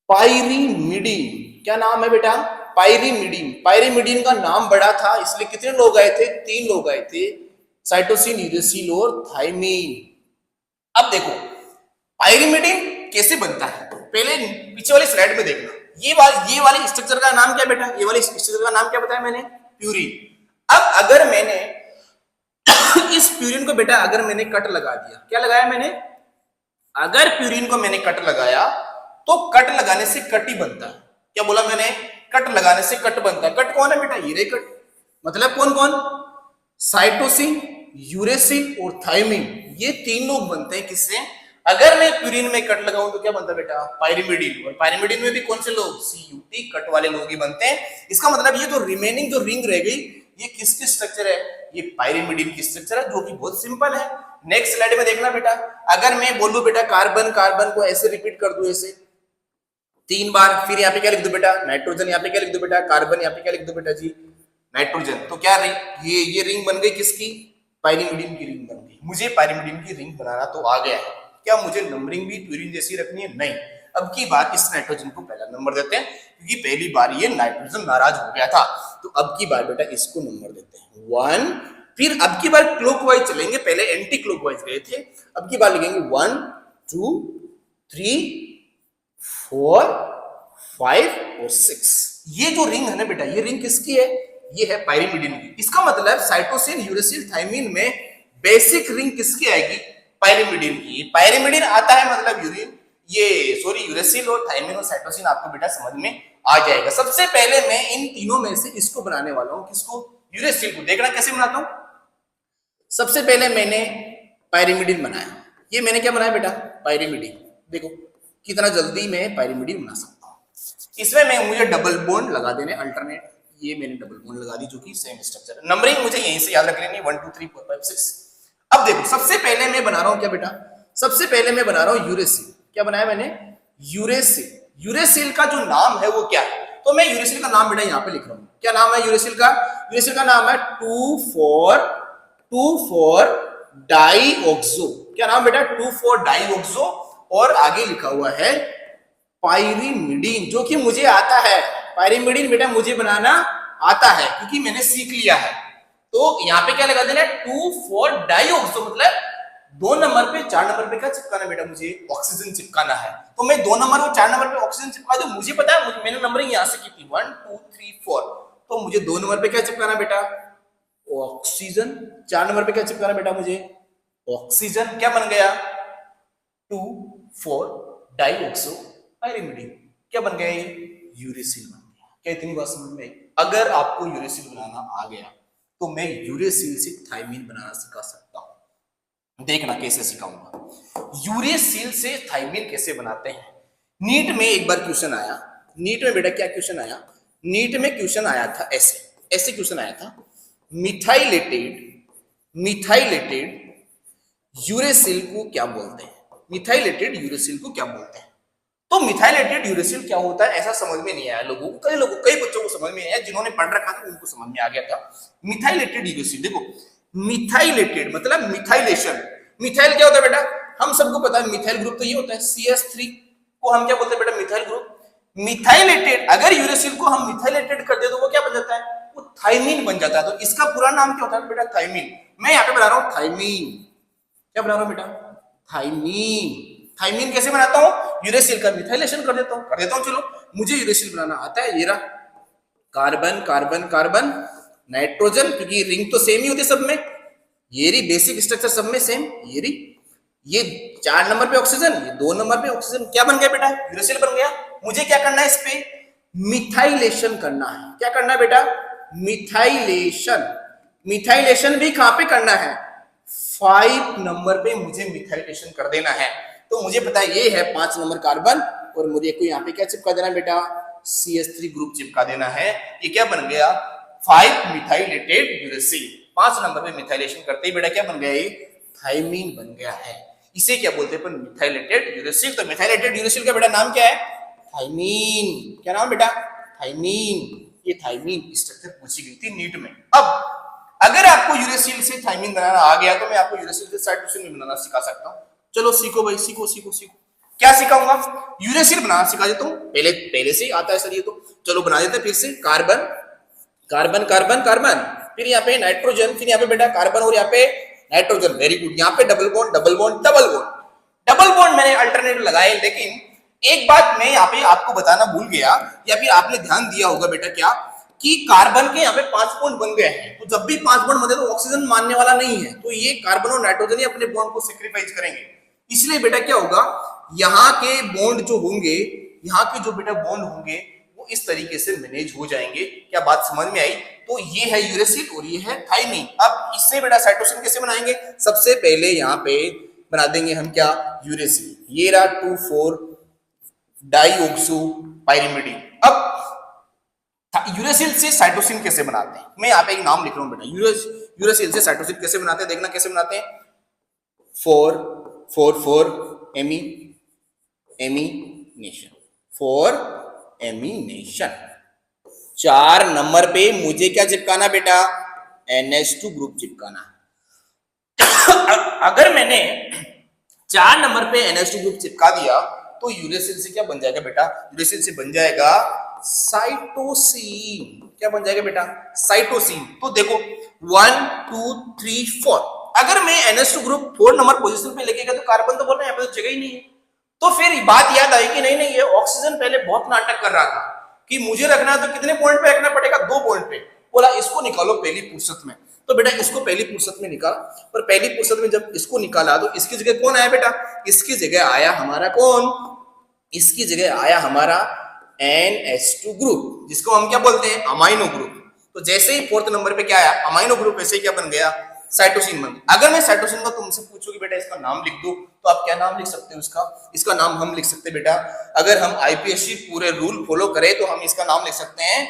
Pyrimidine, क्या नाम है बेटा? पायरिमिडीन। पायरिमिडीन का नाम बड़ा था, इसलिए कितने लोग आए थे? 3 लोग आए थे, साइटोसिन, यूरेसिल और थायमीन। अब देखो पायरिमिडीन कैसे बनता है, पहले पीछे वाली स्लाइड में देखना। ये वाली स्ट्रक्चर का नाम क्या बेटा? ये वाली स्ट्रक्चर का नाम क्या बताया मैंने? प्यूरिन। अब अगर मैंने इस प्यूरिन को बेटा अगर मैंने कट लगा दिया, क्या लगाया मैंने? अगर प्यूरिन को मैंने कट लगाया तो कट लगाने से कट ही बनता है। क्या बोला मैंने? कट लगाने से कट बनता है। कट कौन है बेटा? ये रे कट। मतलब कौन कौन? साइटोसिन, यूरेसिल और थायमीन, ये 3 लोग बनते हैं किससे? अगर मैं प्यूरिन में कट लगाऊं तो क्या बनता है बेटा? पायरिमिडीन। और पायरिमिडीन में भी कौन से लोग? CUT, कट वाले लोग ही बनते हैं। इसका मतलब ये जो रिमेनिंग जो रिंग रह गई, ये किसकी स्ट्रक्चर है? ये पायरिमिडीन की स्ट्रक्चर है, जो कि बहुत सिंपल है। नेक्स्ट स्लाइड में देखना बेटा, अगर मैं बोलूं बेटा कार्बन, कार्बन को ऐसे रिपीट कर दूं ऐसे 3 बार, फिर यहाँ पे क्या लिख दो बेटा? नाइट्रोजन। यहाँ पे क्या लिख दो बेटा? कार्बन। यहाँ पे क्या लिख दो बेटा जी? नाइट्रोजन। तो क्या रिंग, ये रिंग बन गई किसकी? पायरिमिडीन की रिंग बन गई। मुझे पायरिमिडीन की रिंग बनाना तो आ गया है। क्या मुझे नंबरिंग भी प्यूरिन जैसी रखनी है? नहीं। अब की बार इस नाइट्रोजन को पहला नंबर देते हैं, क्योंकि पहली बार ये नाइट्रोजन नाराज हो गया था। तो अब की बार बेटा इसको नंबर देते हैं 1। फिर अब की बार क्लॉकवाइज चलेंगे, पहले एंटी क्लॉकवाइज गए थे। अब की बार लिखेंगे 1 2 3 4 5 और 6। ये जो रिंग है ना बेटा, ये रिंग किसकी है? ये है पायरिमिडीन की। इसका मतलब साइटोसिन, यूरेसिल, थायमीन में बेसिक रिंग किसकी आएगी? पायरिमिडीन की। पायरिमिडीन आता है मतलब यूरेसिल और थायमीन और साइटोसिन आपको बेटा समझ में आ जाएगा। सबसे पहले मैं इन तीनों में से इसको बनाने वाला हूं, किसको? यूरेसिल को। देखना कैसे बनाता हूं। सबसे पहले मैंने पायरिमिडीन बनाया। ये मैंने क्या बनाया बेटा? पायरिमिडीन। देखो कितना जल्दी मैं पायरिमिडीन बना सकता हूं। इसमें मुझे डबल बॉन्ड लगा देने अल्टरनेट। ये मैंने डबल बॉन्ड लगा दी, जो कि सेम स्ट्रक्चर है। नंबरिंग मुझे यहीं से याद रख लेनी, 1 2 3 4 5 6। अब देखो सबसे पहले मैं बना रहा हूं क्या बेटा? सबसे पहले मैं बना रहा हूं यूरेसिल। क्या बनाया मैंने? यूरेसिल। यूरेसिल का जो नाम है वो क्या है? तो मैं यूरेसिल का नाम बेटा यहां पे लिख रहा हूं। क्या नाम है यूरेसिल का? यूरेसिल का नाम है 2,4 डाईऑक्सो। क्या नाम बेटा? 2,4 डाईऑक्सो। और आगे लिखा हुआ है पायरिमिडीन, जो कि मुझे आता है। पायरिमिडीन बेटा मुझे बनाना आता है, क्योंकि मैंने सीख लिया है। तो यहाँ पे क्या लगा देना? 2,4 डाईऑक्सो। मतलब 2 नंबर पे 4 नंबर पे क्या चिपकाना बेटा? मुझे ऑक्सीजन चिपकाना है। तो मैं 2 नंबर और 4 नंबर पे ऑक्सीजन चिपका दूं। मुझे पता है, मैंने नंबरिंग यहां से की थी 1 2 3 4। तो मुझे 2 नंबर पे क्या चिपकाना बेटा? ऑक्सीजन। 4 नंबर पे क्या चिपकाना बेटा मुझे? ऑक्सीजन। क्या बन गया? 2,4 डाईऑक्सो पायरिमिडीन। क्या बन गया? ये यूरेसिल बन गया। क्या इतनी बात समझ में आई? अगर आपको यूरेसिल बनाना आ गया तो मैं यूरेसिल से थायमीन बनाना सिखा सकता हूं। देखना कैसे सिखाऊंगा। यूरेसिल से थायमीन कैसे बनाते हैं। नीट में एक बार क्वेश्चन आया। नीट में बेटा क्या क्वेश्चन आया? नीट में क्वेश्चन आया था ऐसे क्वेश्चन आया था, मिथाइलेटेड यूरेसिल को क्या बोलते हैं? मिथाइलेटेड यूरेसिल को क्या बोलते हैं? तो मिथाइलेटेड यूरेसिल क्या होता है ऐसा समझ में नहीं आया लोगों को। कई बच्चों को समझ में नहीं आया, जिन्होंने पढ़ रखा था उनको समझ में आ गया था। मिथाइलेटेड यूरेसिल, देखो मिथाइलेटेड मतलब मिथाइलेशन। मिथाइल क्या होता है बेटा? हम सबको पता है मिथाइल ग्रुप तो ये होता है CH3 को हम क्या बोलते हैं बेटा? Methyl group. मिथाइलेटेड, अगर यूरेसिल को हम मिथाइलेटेड कर दे तो वो क्या बन जाता है? वो थायमीन बन जाता है। तो इसका पूरा नाम क्या होता है बेटा? थायमीन। मैं यहाँ पे बना रहा हूँ थायमीन। क्या बना रहा हूँ बेटा? थायमीन। थायमीन कैसे बनाता हूँ? यूरेसिल का मिथाइलेशन कर देता हूँ। चलो मुझे यूरेसिल बनाना आता है। ये रहा कार्बन कार्बन कार्बन नाइट्रोजन, क्योंकि रिंग तो सेम ही होती है सब में। ये रही बेसिक स्ट्रक्चर सब में सेम। ये रही, ये 4 नंबर पे ऑक्सीजन, ये 2 नंबर पे ऑक्सीजन। क्या बन गया बेटा? यूरेसिल बन गया। मुझे क्या करना है? इस पे मिथाइलेशन करना है। क्या करना है बेटा? मिथाइलेशन। मिथाइलेशन भी कहां पे करना है? 5 नंबर पे मुझे मिथाइलेशन कर देना है। तो मुझे पता है ये है 5 नंबर कार्बन, और मुझे को यहाँ पे क्या चिपका देना बेटा? CH3 ग्रुप चिपका देना है। ये क्या बन गया? 5 मिथाइलेटेड यूरेसिल। 5 नंबर पे मिथाइलेशन करते ही बेटा क्या बन गया? ये थायमीन बन गया है। इसे क्या बोलते हैं? Methylated uracil. तो मिथाइलेटेड यूरेसिल का बेटा नाम क्या है? थायमीन। क्या नाम बेटा? थायमीन। ये थायमीन स्ट्रक्चर पूछी गई थी नीट में। अब अगर आपको यूरेसिल से थायमीन बनाना आ गया तो मैं आपको यूरेसिल से साइटोसिन भी बनाना सिखा सकता हूं। चलो सीखो भाई, सीखो सीखो सीखो। क्या सिखाऊंगा? यूरेसिल बनाना सिखा देता हूं, पहले से ही आता है सर ये तो। चलो बना देते हैं फिर से। कार्बन कार्बन कार्बन कार्बन, फिर यहाँ पे नाइट्रोजन, फिर यहाँ पे बेटा कार्बन और यहाँ पे नाइट्रोजन। Very good. यहाँ पे double bond double bond double bond double bond मैंने अल्टरनेटिव लगाए, लेकिन एक बात मैं यहाँ पे आपको बताना भूल गया, या फिर आपने ध्यान दिया होगा बेटा क्या, कि कार्बन के यहाँ पे 5 बॉन्ड बन गए हैं। तो जब भी 5 बॉन्ड बने तो ऑक्सीजन मानने वाला नहीं है, तो ये कार्बन और नाइट्रोजन ही अपने बॉन्ड को सेक्रीफाइस करेंगे। इसलिए बेटा क्या होगा, यहाँ के बॉन्ड जो होंगे, यहाँ के जो बेटा बॉन्ड होंगे वो इस तरीके से मैनेज हो जाएंगे। क्या बात समझ में आई? तो ये है यूरेसिल और ये है थाइमीन। अब इससे बेटा साइटोसिन कैसे बनाएंगे? सबसे पहले यहाँ पे बना देंगे हम क्या, यूरेसिल। ये रहा 2,4 डाइऑक्सो पाइरिमिडीन। अब यूरेसिल से साइटोसिन कैसे बनाते हैं, मैं यहाँ पे एक नाम लिख रहा हूं बेटा, यूरेसिल से साइटोसिन कैसे बनाते हैं, देखना कैसे बनाते हैं। 4 एमीनेशन, 4 एमीनेशन। 4 नंबर पे मुझे क्या चिपकाना बेटा, NH2 ग्रुप चिपकाना। अगर मैंने 4 नंबर पे NH2 ग्रुप चिपका दिया तो यूरेसिल से क्या बन जाएगा बेटा, यूरेसिल से बन जाएगा साइटोसिन। क्या बन जाएगा बेटा, साइटोसिन। तो देखो 1 2 3 4, अगर मैं NH2 ग्रुप 4 नंबर पोजीशन पे लेके गया तो कार्बन तो बोल रहे हैं यहाँ पे तो जगह ही नहीं है। तो फिर बात याद आई कि नहीं ये ऑक्सीजन पहले बहुत नाटक कर रहा था कि मुझे रखना है तो कितने पॉइंट पे रखना पड़ेगा, 2 पॉइंट पे। बोला इसको निकालो पहली फुर्सत में। तो बेटा इसको पहली फुर्सत में निकाला, और पहली फुर्सत में जब इसको निकाला तो इसकी जगह कौन आया बेटा, इसकी जगह आया हमारा कौन, इसकी जगह आया हमारा NH2 ग्रुप, जिसको हम क्या बोलते हैं, अमाइनो ग्रुप। तो जैसे ही 4th नंबर पे क्या आया, अमाइनो ग्रुप, वैसे ही क्या बन गया, साइटोसिन बन गया। अगर मैं साइटोसिन का तुमसे पूछूं कि बेटा इसका नाम लिख दो, तो आप क्या नाम लिख सकते हो इसका नाम हम लिख सकते हैं बेटा, अगर हम IPSC पूरे रूल फॉलो करें तो हम इसका नाम लिख सकते हैं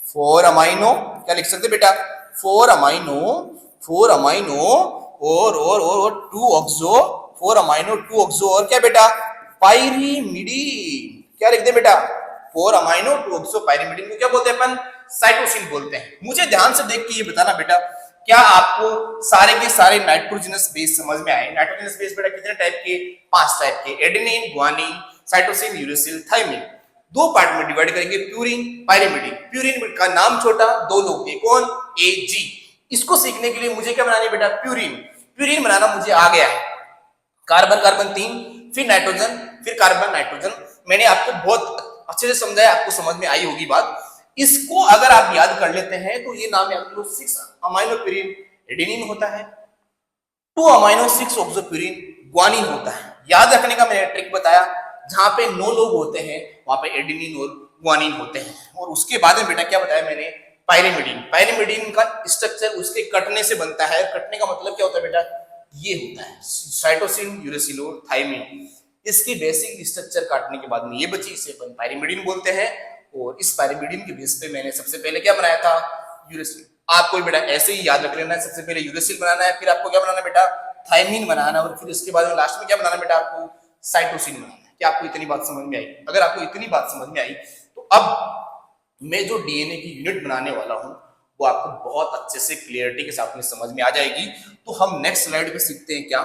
4 अमाइनो, क्या लिख सकते हैं बेटा, 4 अमाइनो और 2 ऑक्सो, 4 अमाइनो 2 ऑक्सो और क्या बेटा, पाइरिमिडीन। क्या लिख दे बेटा, 4 अमाइनो 2 ऑक्सो पाइरिमिडीन को क्या बोलते हैं अपन, साइटोसिन बोलते हैं। मुझे ध्यान से देख के ये बताना बेटा, क्या आपको सारे के सारे नाइट्रोजनस बेस समझ में आए? नाइट्रोजनस बेस बेटा कितने टाइप के, 5 टाइप के, adenine, guanine, cytosine, uracil, thymine. 2 part में डिवाइड करेंगे, प्यूरिन, पाइरिमिडीन। प्यूरिन का नाम छोटा, 2 लोग, एक कौन, AG। इसको सीखने के लिए मुझे क्या बनानी बेटा, प्यूरिन। प्यूरिन बनाना मुझे आ गया है, कार्बन कार्बन 3, फिर नाइट्रोजन, फिर कार्बन नाइट्रोजन। मैंने आपको बहुत अच्छे से समझाया, आपको समझ में आई होगी बात। इसको अगर आप याद कर लेते हैं तो ये नाम याद करो, 6 अमाइनो प्यूरिन एडेनिन होता है, 2 अमाइनो 6 ऑक्सोप्यूरिन ग्वानिन होता है। याद रखने का मैंने ट्रिक बताया, जहां पे 9 लोग होते हैं वहां पे एडेनिन और ग्वानिन होते हैं। और उसके बाद में बेटा क्या बताया मैंने, पाइरिमिडीन। पाइरिमिडीन का स्ट्रक्चर उसके कटने से बनता है। कटने का मतलब क्या होता है बेटा, ये होता है साइटोसिन, यूरेसिल और थाइमिन। इसकी बेसिक स्ट्रक्चर काटने के बाद में ये बची, इसे अपन पाइरिमिडीन बोलते हैं। और इस पाइरिमिडीन के बेस पे मैंने सबसे पहले क्या बनाया था, यूरेसिल। आपको बेटा ऐसे ही याद रख लेना है, सबसे पहले यूरेसिल बनाना है, फिर आपको क्या बनाना है बेटा, थाइमिन बनाना, और फिर उसके बाद में लास्ट में क्या बनाना है बेटा, आपको साइटोसिन बनाना है। क्या आपको इतनी बात समझ में आई? अगर आपको इतनी बात समझ में आई तो अब मैं जो DNA की यूनिट बनाने वाला हूं वो आपको बहुत अच्छे से क्लियरिटी के साथ में समझ में आ जाएगी। तो हम नेक्स्ट स्लाइड पे सीखते हैं क्या,